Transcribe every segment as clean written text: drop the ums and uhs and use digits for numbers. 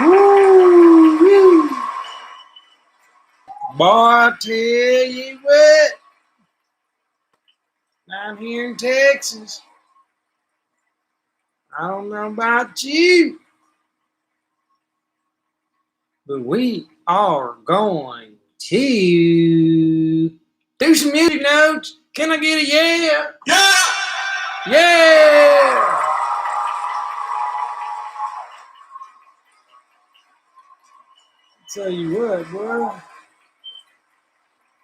Woo! Boy, I tell you what, I'm here in Texas. I don't know about you, but we are going to do some music notes. Can I get a yeah? Yeah! Yeah! Tell you what, boy.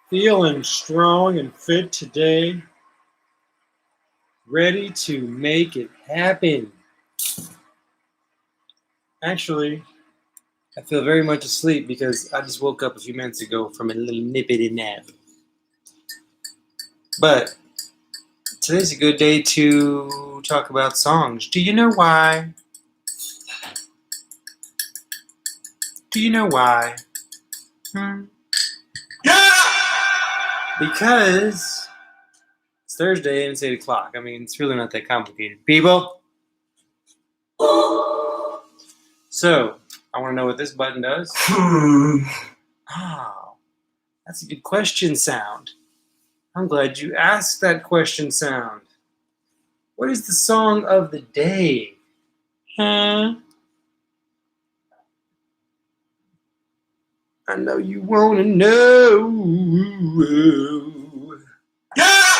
Feeling strong and fit today. Ready to make it happen. Actually, I feel very much asleep because I just woke up a few minutes ago from a little nippity nap. But today's a good day to talk about songs. Do you know why? Do you know why? Yeah! Because it's Thursday and it's 8 o'clock. I mean, it's really not that complicated. People? So, I want to know what this button does. Oh, that's a good question sound. I'm glad you asked that question sound. What is the song of the day? Huh? I know you want to know. Yeah!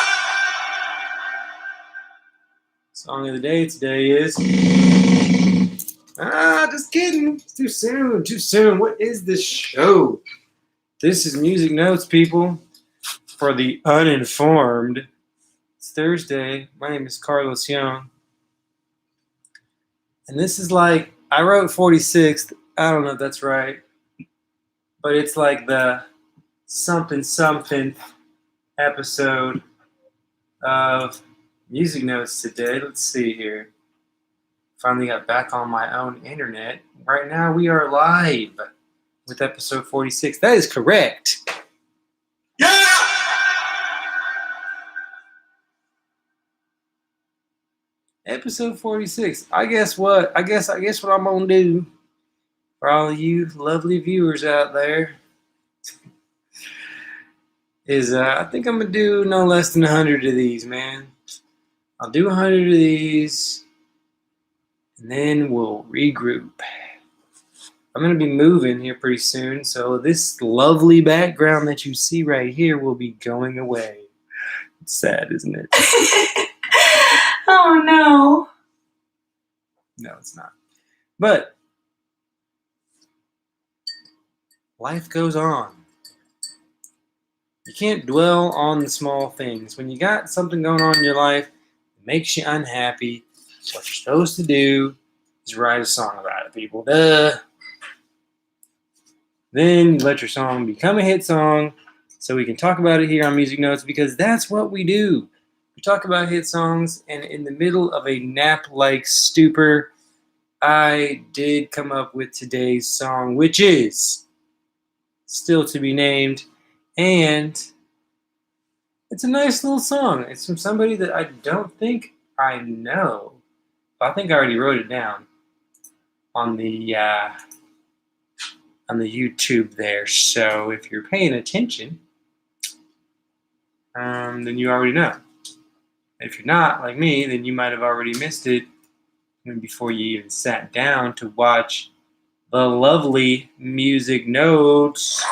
Song of the day today is... just kidding. It's too soon. Too soon. What is this show? This is Music Notes, people. For the uninformed. It's Thursday. My name is Carlos Young. And this is like, I wrote 46th. I don't know if that's right. But it's like the something episode of Music Notes today. Let's see here. Finally got back on my own internet. Right now we are live with episode 46. That is correct. Yeah! Episode 46. I guess what I'm gonna do for all of you lovely viewers out there is I think I'm gonna do no less than 100 of these, man. I'll do 100 of these and then we'll regroup. I'm gonna be moving here pretty soon, so this lovely background that you see right here will be going away. It's sad, isn't it? Oh no. No, it's not. But life goes on. You can't dwell on the small things. When you got something going on in your life that makes you unhappy, what you're supposed to do is write a song about it, people. Duh. Then you let your song become a hit song so we can talk about it here on Music Notes, because that's what we do. We talk about hit songs, and in the middle of a nap-like stupor, I did come up with today's song, which is still to be named, and it's a nice little song. It's from somebody that I don't think I know. I think I already wrote it down on the YouTube there. So if you're paying attention, then you already know. If you're not, like me, then you might have already missed it before you even sat down to watch the lovely Music Notes.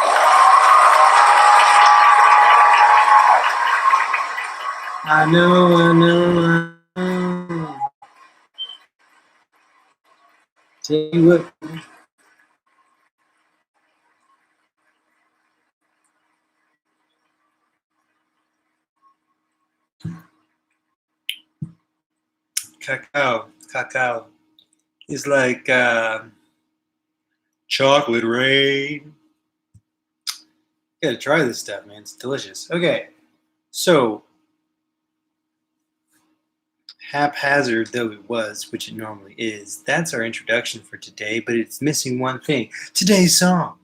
I know. Tell you what. Cacao is like chocolate rain. You gotta try this stuff, man. It's delicious. Okay, so haphazard though it was, which it normally is, that's our introduction for today, but it's missing one thing. Today's song.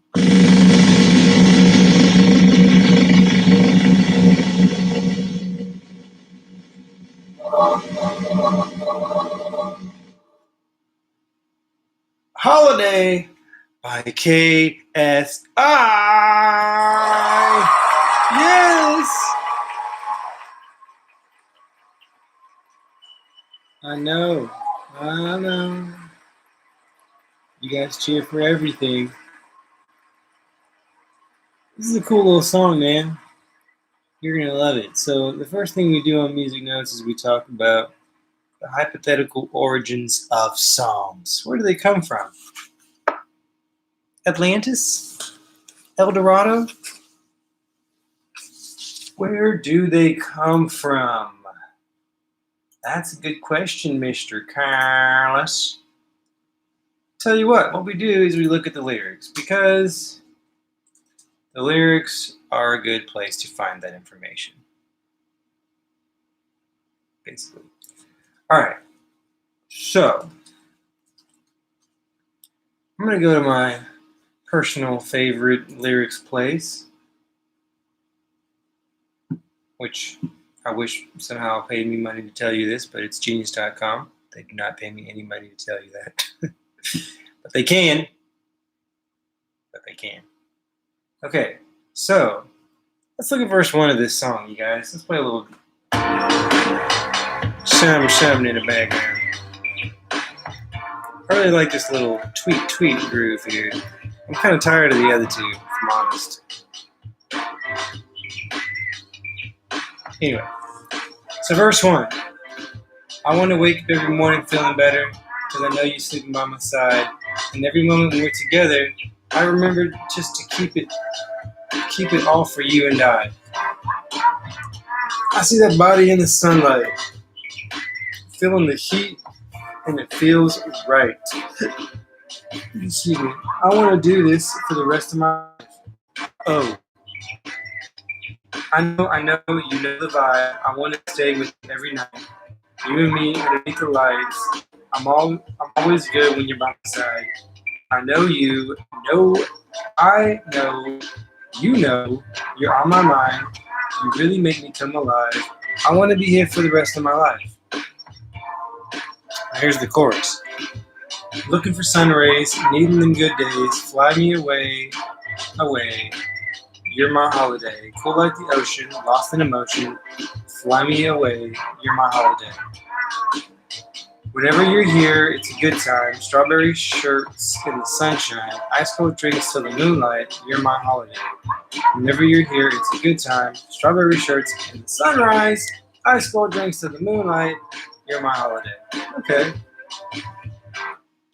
Holiday by KSI. Yes! I know. I know. You guys cheer for everything. This is a cool little song, man. You're going to love it. So the first thing we do on Music Notes is we talk about the hypothetical origins of songs. Where do they come from? Atlantis? El Dorado? Where do they come from? That's a good question, Mr. Carlos. Tell you what we do is we look at the lyrics, because the lyrics are a good place to find that information. Basically. Alright. So, I'm going to go to my personal favorite lyrics place, which I wish somehow paid me money to tell you this, but it's genius.com. They do not pay me any money to tell you that. But they can. Okay, so let's look at verse 1 of this song, you guys. Let's play a little something in the background. I really like this little tweet groove here. I'm kind of tired of the other two, if I'm honest. Anyway, so verse 1. I want to wake up every morning feeling better, because I know you're sleeping by my side. And every moment when we're together, I remember just to keep it all for you and I. I see that body in the sunlight, feeling the heat, and it feels right. Excuse me. I want to do this for the rest of my life. Oh. I know, you know the vibe. I want to stay with you every night. You and me underneath the lights. I'm always good when you're by my side. I know, you know you're on my mind. You really make me come alive. I want to be here for the rest of my life. Here's the chorus. Looking for sun rays, needing them good days. Fly me away. You're my holiday. Cool like the ocean, lost in emotion. Fly me away. You're my holiday. Whenever you're here, it's a good time. Strawberry shirts in the sunshine. Ice cold drinks till the moonlight. You're my holiday. Whenever you're here, it's a good time. Strawberry shirts in the sunrise. Ice cold drinks till the moonlight. You're my holiday. Okay.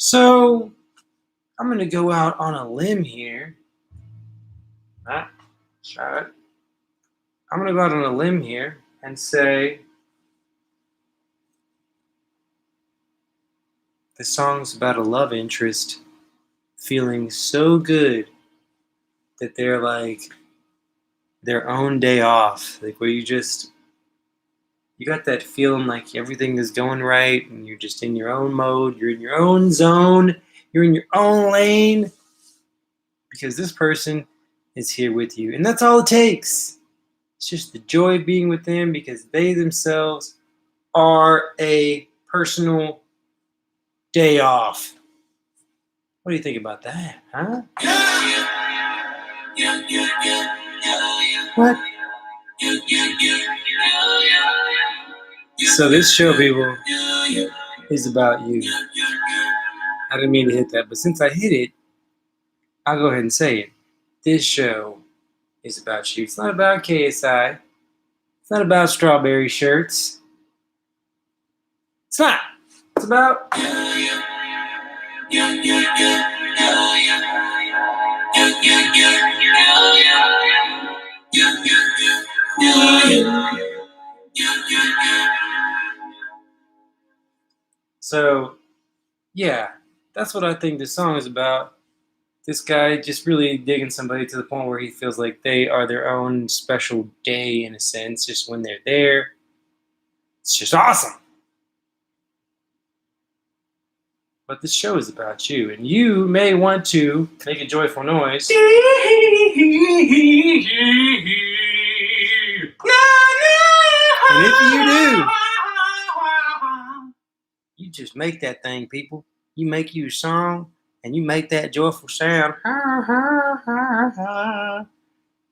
So, I'm going to go out on a limb here. I'm going to go out on a limb here and say the song's about a love interest feeling so good that they're like their own day off. Like where you got that feeling like everything is going right and you're just in your own mode, you're in your own zone, you're in your own lane because this person is here with you. And that's all it takes. It's just the joy of being with them because they themselves are a personal day off. What do you think about that, huh? What? So this show, people, is about you. I didn't mean to hit that, but since I hit it, I'll go ahead and say it. This show is about you. It's not about KSI. It's not about strawberry shirts. It's not. It's about So, yeah, that's what I think this song is about. This guy just really digging somebody to the point where he feels like they are their own special day in a sense, just when they're there. It's just awesome. But this show is about you, and you may want to make a joyful noise. And if you do, you just make that thing, people. You make you a song, and you make that joyful sound,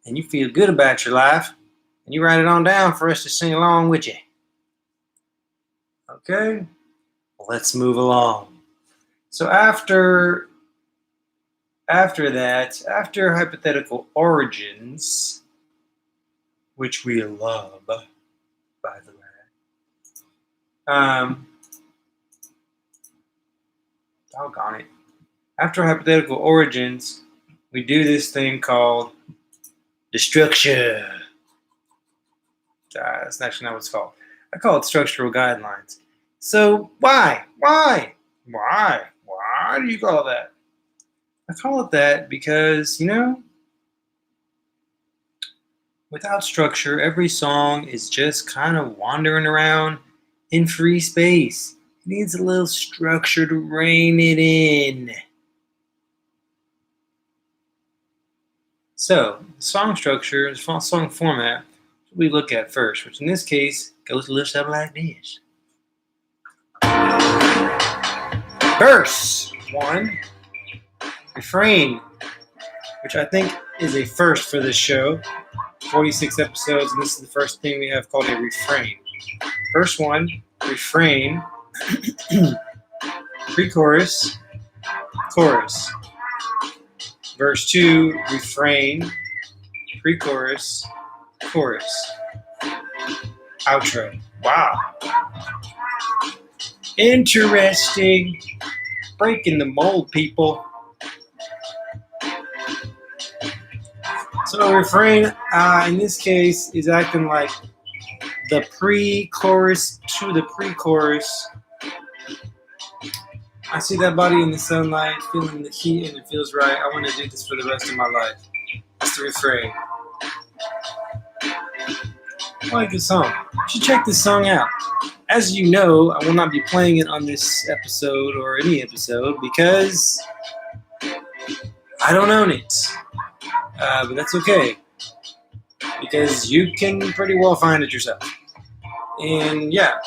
and you feel good about your life, and you write it on down for us to sing along with you. Okay? Let's move along. So after hypothetical origins, which we love, by the way, doggone it. After hypothetical origins, we do this thing called destruction. That's actually not what it's called. I call it structural guidelines. So why do you call it that? I call it that because, without structure, every song is just kind of wandering around in free space. It needs a little structure to rein it in. So, song structure, song format, we look at first, which in this case goes a little something like this. Verse 1, refrain, which I think is a first for this show. 46 episodes, and this is the first thing we have called a refrain. Verse 1, refrain, pre-chorus, chorus. Verse 2, refrain, pre-chorus, chorus. Outro. Wow. Interesting. Breaking the mold, people. So refrain, in this case, is acting like the pre-chorus to the pre-chorus. I see that body in the sunlight, feeling the heat, and it feels right. I want to do this for the rest of my life. That's the refrain. I like this song. You should check this song out. As you know, I will not be playing it on this episode or any episode because I don't own it. But that's okay, because you can pretty well find it yourself. And yeah,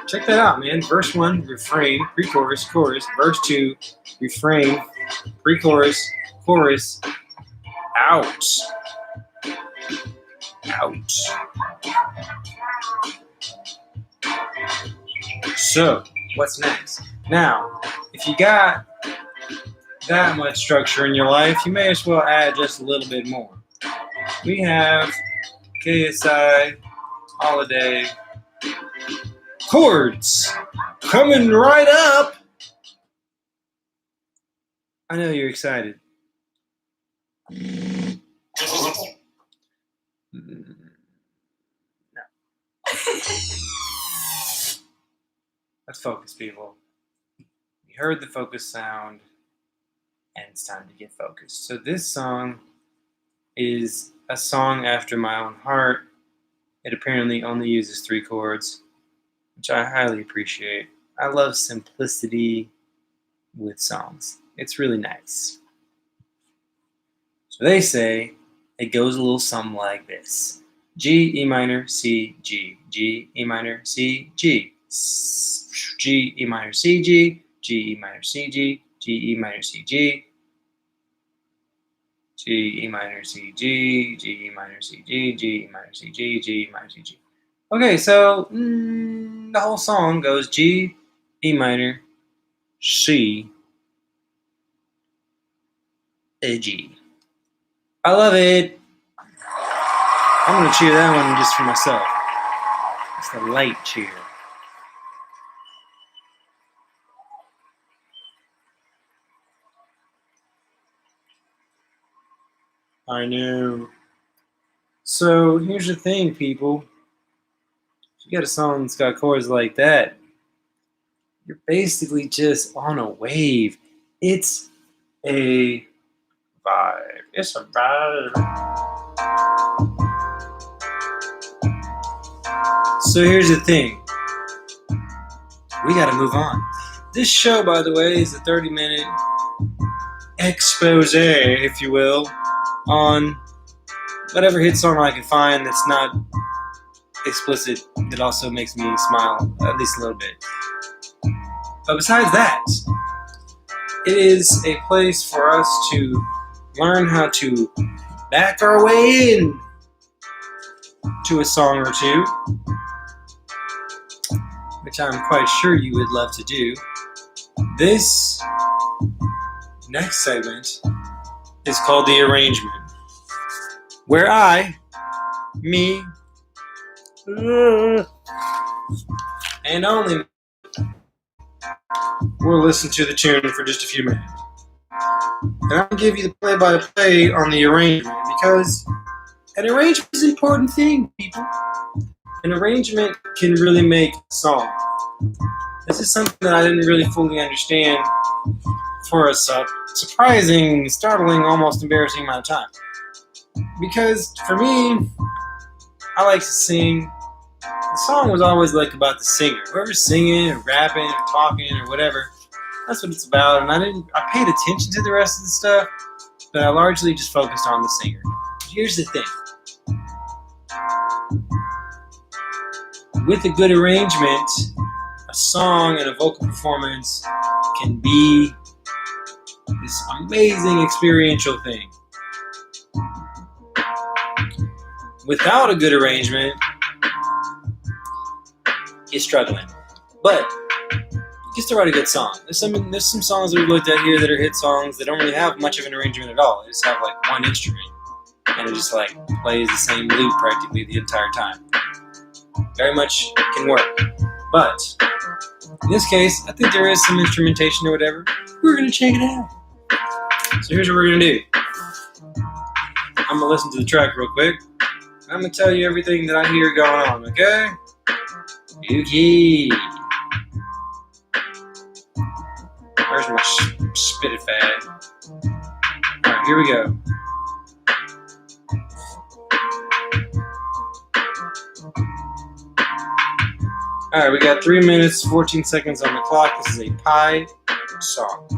check that out, man. Verse 1, refrain, pre-chorus, chorus. Verse 2, refrain, pre-chorus, chorus. Out. So, what's next? Now, if you got that much structure in your life, you may as well add just a little bit more. We have Ksi Holiday Chords coming right up. I know you're excited. No. Let's focus, people. You heard the focus sound, and it's time to get focused. So this song is a song after my own heart. It apparently only uses 3 chords, which I highly appreciate. I love simplicity with songs. It's really nice. So they say it goes a little something like this. G, E minor, C, G. G, E minor, C, G. G, E minor, C, G. G, E minor, C, G. G, E minor, C, G. G, E minor, C, G. G, E minor, C, G. G, E minor, C, G. G, E minor, C, G. Okay, so the whole song goes G, E minor, C, A, G. I love it. I'm going to cheer that one just for myself. It's a light cheer. I know. So here's the thing, people. If you got a song that's got chords like that, you're basically just on a wave. It's a vibe. It's a vibe. So here's the thing. We gotta move on. This show, by the way, is a 30-minute expose, if you will, on whatever hit song I can find that's not explicit, that also makes me smile at least a little bit. But besides that, It is a place for us to learn how to back our way in to a song or two, which I'm quite sure you would love to do. This next segment is called the arrangement, where me, and only will listen to the tune for just a few minutes. And I'll give you the play-by-play on the arrangement, because an arrangement is an important thing, people. An arrangement can really make a song. This is something that I didn't really fully understand for a surprising, startling, almost embarrassing amount of time. Because for me, I like to sing. The song was always like about the singer. Whoever's singing or rapping or talking or whatever, that's what it's about. And I paid attention to the rest of the stuff, but I largely just focused on the singer. Here's the thing. With a good arrangement, a song and a vocal performance can be this amazing experiential thing. Without a good arrangement, you're struggling. But you can still write a good song. There's some songs that we've looked at here that are hit songs that don't really have much of an arrangement at all. They just have like one instrument, and it just like plays the same loop practically the entire time. Very much can work. But in this case, I think there is some instrumentation or whatever. We're going to check it out. So here's what we're going to do. I'm going to listen to the track real quick. I'm going to tell you everything that I hear going on, okay? Okay. Where's my spit fad? Alright, here we go. Alright, we got 3 minutes, 14 seconds on the clock. This is a pie song.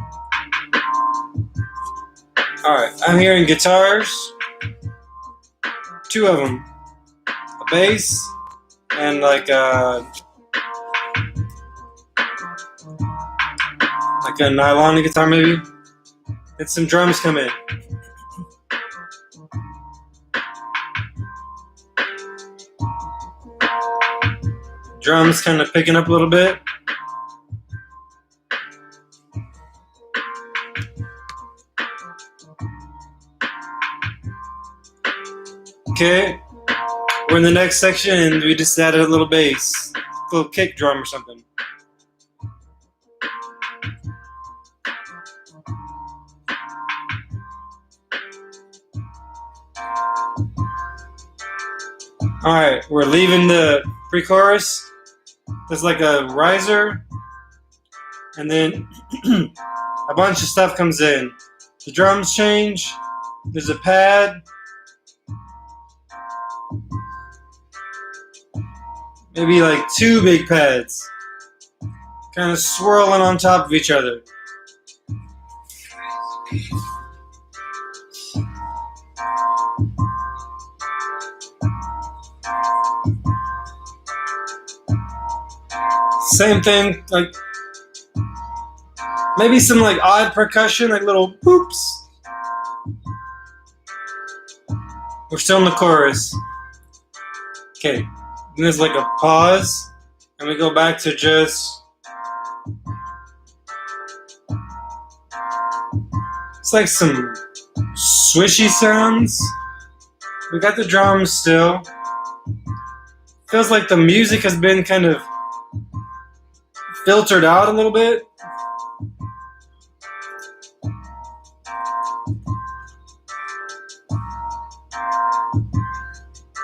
Alright, I'm hearing guitars. 2 of them. A bass and like a nylon guitar maybe. And some drums come in. Drums kind of picking up a little bit. Okay, we're in the next section and we just added a little bass, a little kick drum or something. Alright, we're leaving the pre-chorus. There's like a riser, and then a bunch of stuff comes in. The drums change, there's a pad, maybe like 2 big pads, kind of swirling on top of each other. Same thing, like maybe some like odd percussion, like little boops. We're still in the chorus. Okay, and there's like a pause, and we go back to just. It's like some swishy sounds. We got the drums still. Feels like the music has been kind of filtered out a little bit.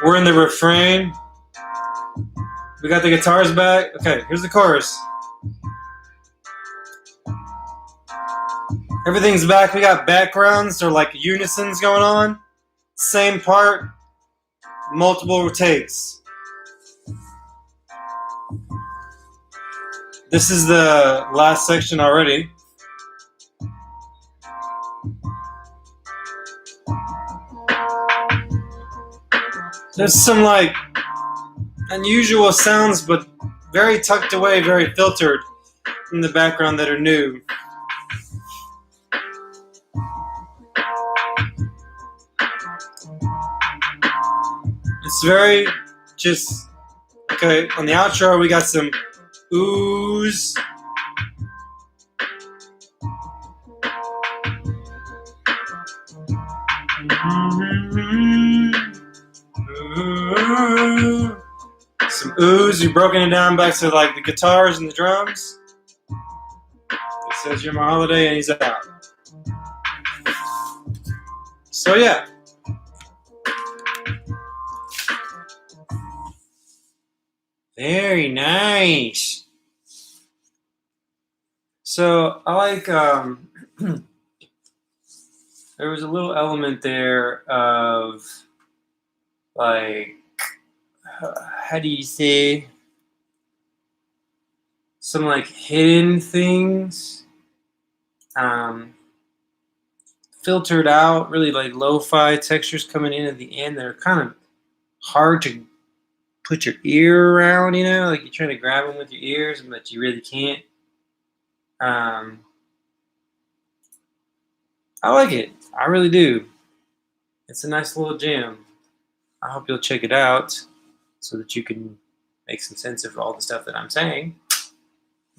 We're in the refrain. We got the guitars back. Okay, here's the chorus. Everything's back. We got backgrounds or like unisons going on. Same part, multiple takes. This is the last section already. There's some like unusual sounds, but very tucked away, very filtered in the background that are new. It's very just, okay, on the outro we got some oohs. Some oohs. You've broken it down back to like the guitars and the drums. It says you're my holiday and he's out. So yeah. Very nice. So I like there was a little element there of like how do you say, some like hidden things filtered out, really like lo-fi textures coming in at the end that are kind of hard to put your ear around, you know, like you're trying to grab them with your ears, but you really can't. I like it. I really do. It's a nice little jam. I hope you'll check it out so that you can make some sense of all the stuff that I'm saying.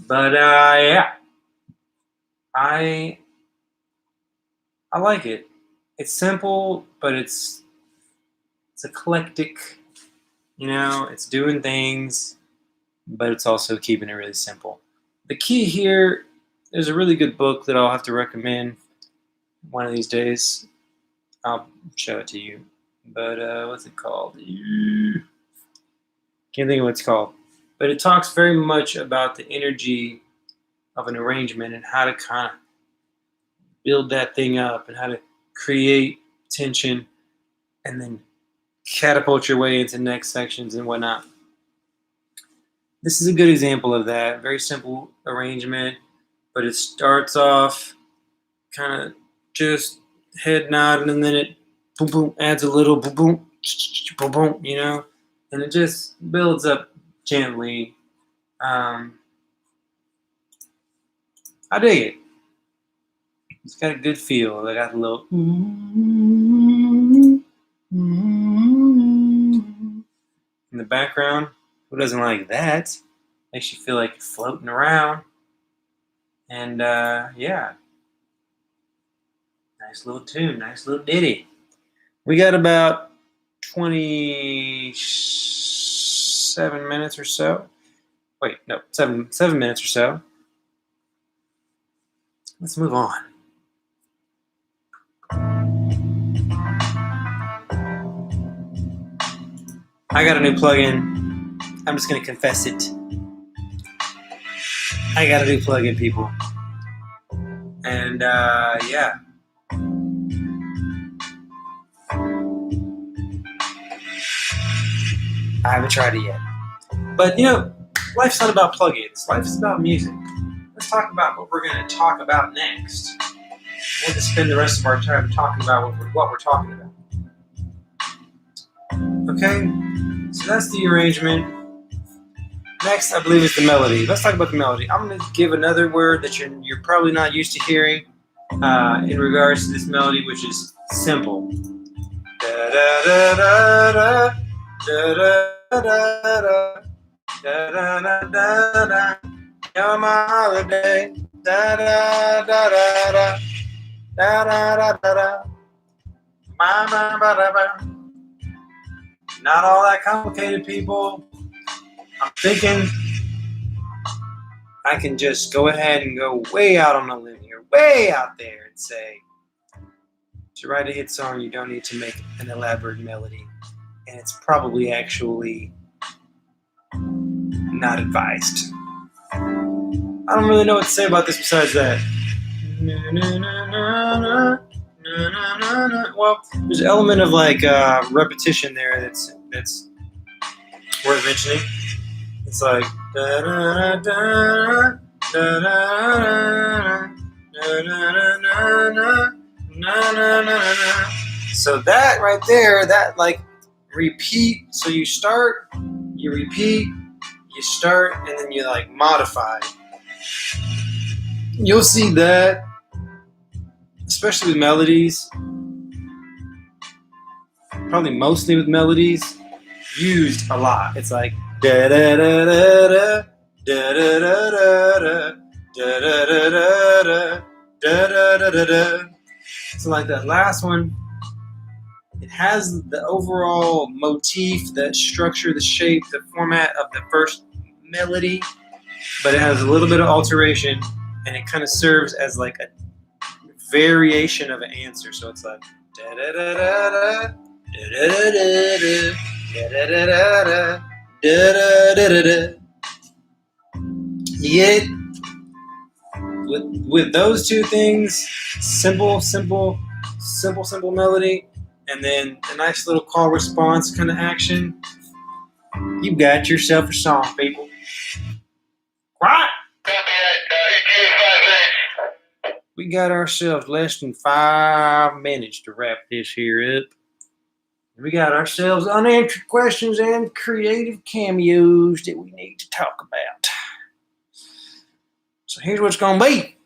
But yeah, I like it. It's simple, but it's eclectic. You know, it's doing things, but it's also keeping it really simple. The key here, there's a really good book that I'll have to recommend one of these days. I'll show it to you. But what's it called? Can't think of what it's called. But it talks very much about the energy of an arrangement and how to kind of build that thing up and how to create tension and then catapult your way into next sections and whatnot. This is a good example of that. Very simple arrangement, but it starts off kind of just head nodding, and then it boom boom adds a little boom boom boom boom, you know, and it just builds up gently. I dig it. It's got a good feel. I got a little in the background. Who doesn't like that? Makes you feel like you're floating around. And yeah, nice little tune, nice little ditty. We got about 27 minutes or so. Wait, no, 7 minutes or so. Let's move on. I got a new plugin. I'm just going to confess it. I got a new plugin, people. And yeah. I haven't tried it yet. But, you know, life's not about plugins. Life is about music. Let's talk about what we're going to talk about next. We'll just spend the rest of our time talking about what we're talking about. Okay? So that's the arrangement. Next, I believe, is the melody. Let's talk about the melody. I'm going to give another word that you're probably not used to hearing in regards to this melody, which is simple. Da da da da da da da da da da da da. You're my holiday. Da da da da da da da da da. Ba ba ba ba ba. Not all that complicated, people. I'm thinking I can just go ahead and go way out on a limb here, way out there, and say, to write a hit song, you don't need to make an elaborate melody. And it's probably actually not advised. I don't really know what to say about this besides that. Well, there's an element of like repetition there that's worth mentioning. It's like da da da da da da. So that right there, that like repeat. So you start, you repeat, you start, and then you like modify. You'll see that, especially with melodies, probably mostly with melodies, used a lot. It's like da da da da da da da da da da da da da da da da da. So like that last one, it has the overall motif, the structure, the shape, the format of the first melody, but it has a little bit of alteration, and it kind of serves as like a variation of an answer. So it's like da da da da da da da da da da da da. You get it? With those two things, simple melody, and then a nice little call response kind of action. You got yourself a song, people. Right? We got ourselves less than 5 minutes to wrap this here up. We got ourselves unanswered questions and creative cameos that we need to talk about. So here's what's going to be.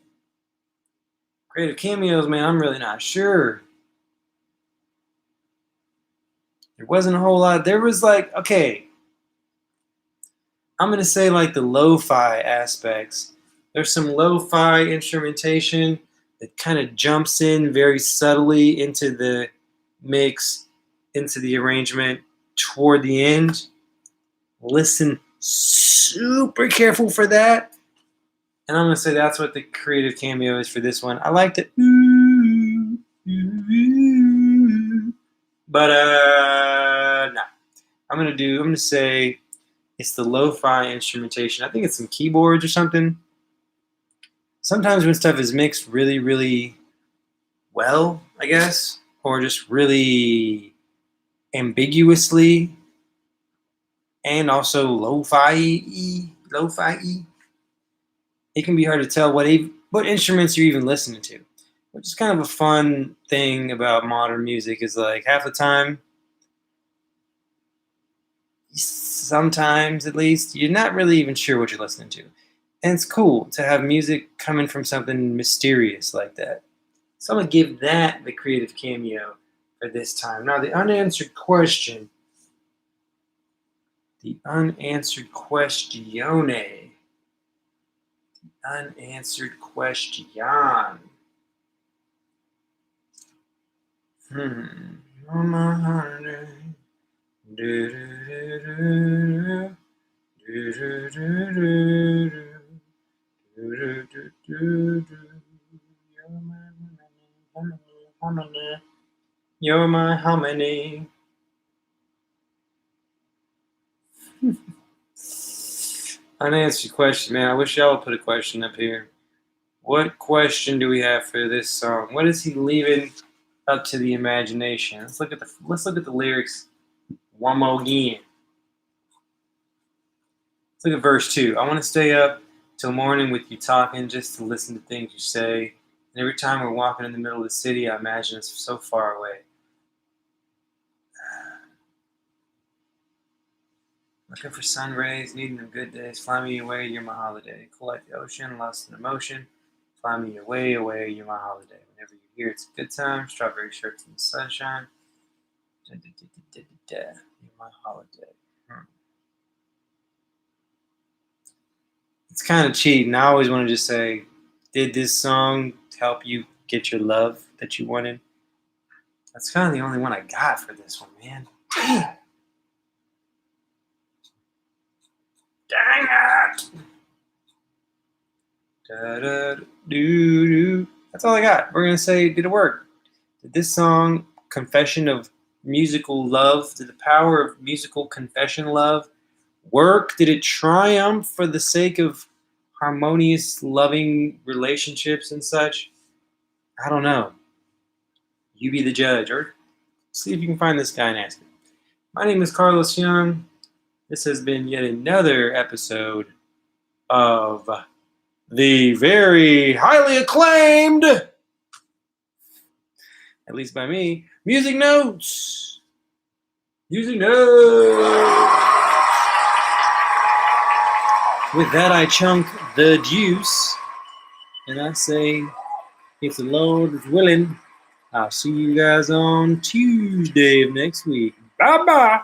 Creative cameos, man, I'm really not sure. There wasn't a whole lot. There was like, okay, I'm going to say like the lo-fi aspects. There's some lo-fi instrumentation that kind of jumps in very subtly into the mix, into the arrangement toward the end. Listen super careful for that. And I'm going to say that's what the creative cameo is for this one. I liked it. But no. I'm going to say it's the lo-fi instrumentation. I think it's some keyboards or something. Sometimes when stuff is mixed really, really well, I guess, or just really ambiguously, and also lo-fi-y, it can be hard to tell what instruments you're even listening to, which is kind of a fun thing about modern music. Is like half the time, sometimes at least, you're not really even sure what you're listening to. And it's cool to have music coming from something mysterious like that. So I'm going to give that the creative cameo for this time. Now, the unanswered question. The unanswered questione. The unanswered question. Oh, my heart. Do, do, do, do, do, do, do, do, do. You're my harmony. Unanswered question, man. I wish y'all would put a question up here. What question do we have for this song? What is he leaving up to the imagination? Let's look at the lyrics one more again. Let's look at verse 2. I want to stay up till morning with you talking, just to listen to things you say. And every time we're walking in the middle of the city, I imagine it's so far away. Looking for sun rays, needing them good days. Fly me away, you're my holiday. Cool like the ocean, lost in emotion. Fly me away, away, you're my holiday. Whenever you're here, it's a good time. Strawberry shirts in the sunshine. You're my holiday. It's kind of cheating. I always want to just say, did this song help you get your love that you wanted? That's kind of the only one I got for this one, man. Dang it! Da-da-doo-doo. That's all I got. We're going to say, did it work? Did this song, Confession of Musical Love, did the power of musical confession love work? Did it triumph for the sake of harmonious, loving relationships and such? I don't know. You be the judge, or see if you can find this guy and ask him. My name is Carlos Young. This has been yet another episode of the very highly acclaimed, at least by me, Music Notes. Music Notes. With that, I chunk the juice, and I say, if the Lord is willing, I'll see you guys on Tuesday of next week. Bye-bye.